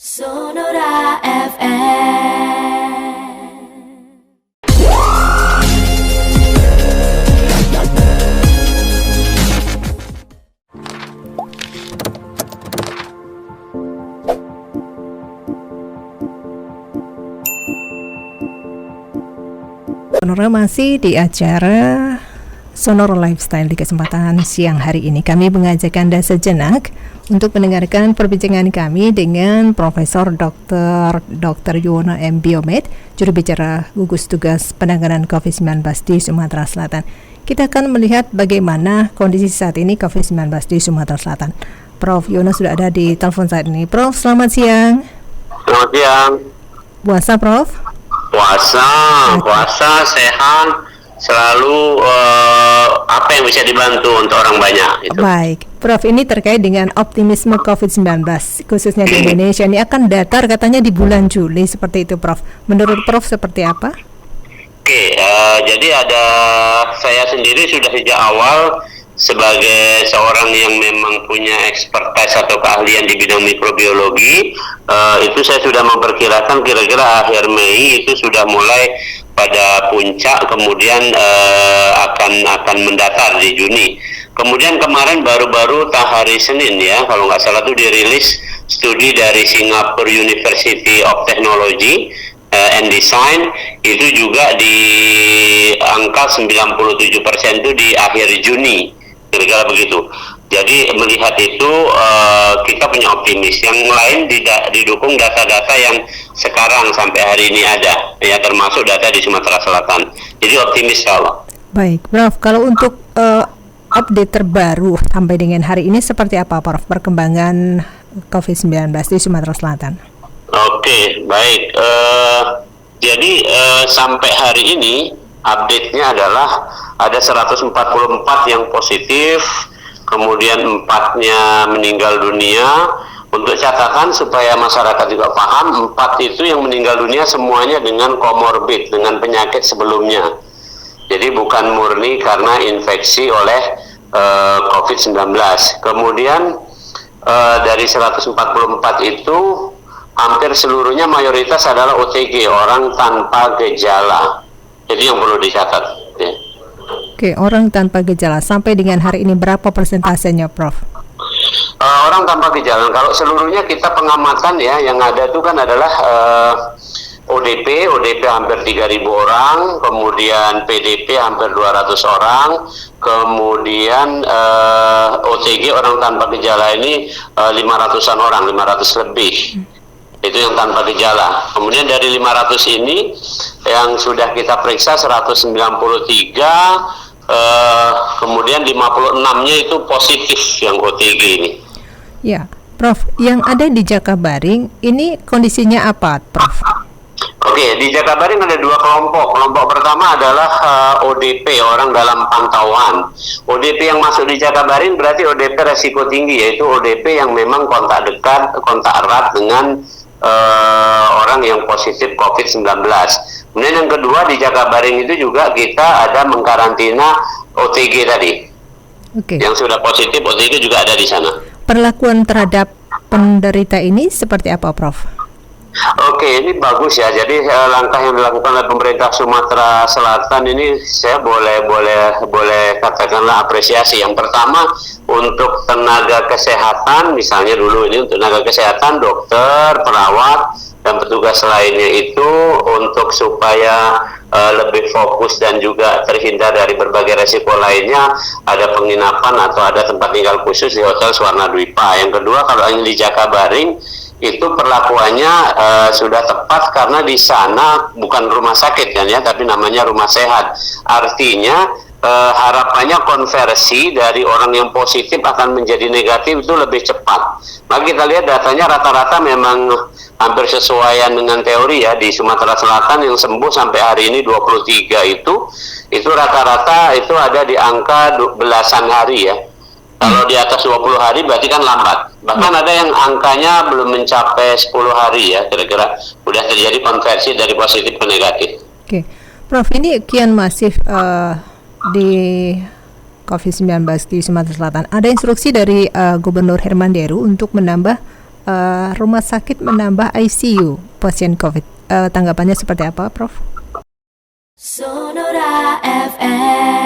Sonora FM. Sonora masih di acara Sonora Lifestyle. Di kesempatan siang hari ini kami mengajak Anda sejenak untuk mendengarkan perbincangan kami dengan Profesor Dr. Yuwono M. Biomed, juru bicara gugus tugas penanganan COVID-19 di Sumatera Selatan. Kita akan melihat bagaimana kondisi saat ini COVID-19 di Sumatera Selatan. Prof. Yuwono sudah ada di telepon saat ini. Prof, selamat siang. Selamat siang. Puasa, Prof? Puasa sehat, selalu apa yang bisa dibantu untuk orang banyak gitu. Baik, Prof, ini terkait dengan optimisme COVID-19 khususnya di Indonesia. Ini akan datar katanya di bulan Juli, seperti itu, Prof. Menurut Prof seperti apa? Jadi saya sendiri sudah sejak awal sebagai seorang yang memang punya expertise atau keahlian di bidang mikrobiologi, itu saya sudah memperkirakan kira-kira akhir Mei itu sudah mulai pada puncak, kemudian akan mendatar di Juni. Kemudian kemarin baru-baru hari Senin ya, kalau nggak salah itu dirilis studi dari Singapore University of Technology and Design, itu juga di angka 97% itu di akhir Juni, kira-kira begitu. Jadi melihat itu kita punya optimis. Yang lain didukung data-data yang sekarang sampai hari ini ada, ya, termasuk data di Sumatera Selatan. Jadi optimis kalau. Baik, Prof. Kalau untuk update terbaru sampai dengan hari ini seperti apa, Prof? Perkembangan COVID-19 di Sumatera Selatan. Oke, baik. Jadi sampai hari ini update-nya adalah ada 144 yang positif, kemudian 4-nya meninggal dunia. Untuk catatan supaya masyarakat juga paham, 4 itu yang meninggal dunia semuanya dengan komorbid, dengan penyakit sebelumnya. Jadi bukan murni karena infeksi oleh COVID-19. Kemudian dari 144 itu hampir seluruhnya mayoritas adalah OTG, orang tanpa gejala. Jadi yang perlu dicatat. Ya. Oke, orang tanpa gejala. Sampai dengan hari ini berapa persentasenya, Prof? Orang tanpa gejala, kalau seluruhnya kita pengamatan ya, yang ada itu kan adalah ODP hampir 3.000 orang, kemudian PDP hampir 200 orang, kemudian OTG orang tanpa gejala ini 500-an orang, 500 lebih. Itu yang tanpa gejala. Kemudian dari 500 ini yang sudah kita periksa 193, kemudian 56-nya itu positif yang OTG ini. Ya, Prof, yang ada di Jakabaring ini kondisinya apa, Prof? Oke, di Jakabaring ada 2 kelompok. Kelompok pertama adalah ODP, orang dalam pantauan. ODP yang masuk di Jakabaring berarti ODP resiko tinggi, yaitu ODP yang memang kontak dekat, kontak erat dengan orang yang positif COVID-19. Kemudian yang kedua di Jakabaring itu juga kita ada mengkarantina OTG tadi. Oke. Yang sudah positif OTG juga ada di sana. Perlakuan terhadap penderita ini seperti apa, Prof? Oke, ini bagus ya. Jadi langkah yang dilakukan oleh pemerintah Sumatera Selatan ini saya boleh katakanlah apresiasi. Yang pertama untuk tenaga kesehatan, misalnya dulu ini untuk tenaga kesehatan, dokter, perawat, dan petugas lainnya itu untuk supaya lebih fokus dan juga terhindar dari berbagai resiko lainnya, ada penginapan atau ada tempat tinggal khusus di Hotel Swarna Dwipa. Yang kedua, kalau yang di Jakabaring itu perlakuannya sudah tepat karena di sana bukan rumah sakit kan ya, tapi namanya rumah sehat. Artinya harapannya konversi dari orang yang positif akan menjadi negatif itu lebih cepat. Maka kita lihat datanya rata-rata memang hampir sesuaian dengan teori ya. Di Sumatera Selatan yang sembuh sampai hari ini 23 itu rata-rata itu ada di angka belasan hari ya. Kalau di atas 20 hari berarti kan lambat. Bahkan ada yang angkanya belum mencapai 10 hari ya, kira-kira udah terjadi konversi dari positif ke negatif. Oke, Prof, ini kian masif di COVID-19 di Sumatera Selatan. Ada instruksi dari Gubernur Herman Deru untuk menambah rumah sakit menambah ICU pasien COVID. Tanggapannya seperti apa, Prof? Sonora FM.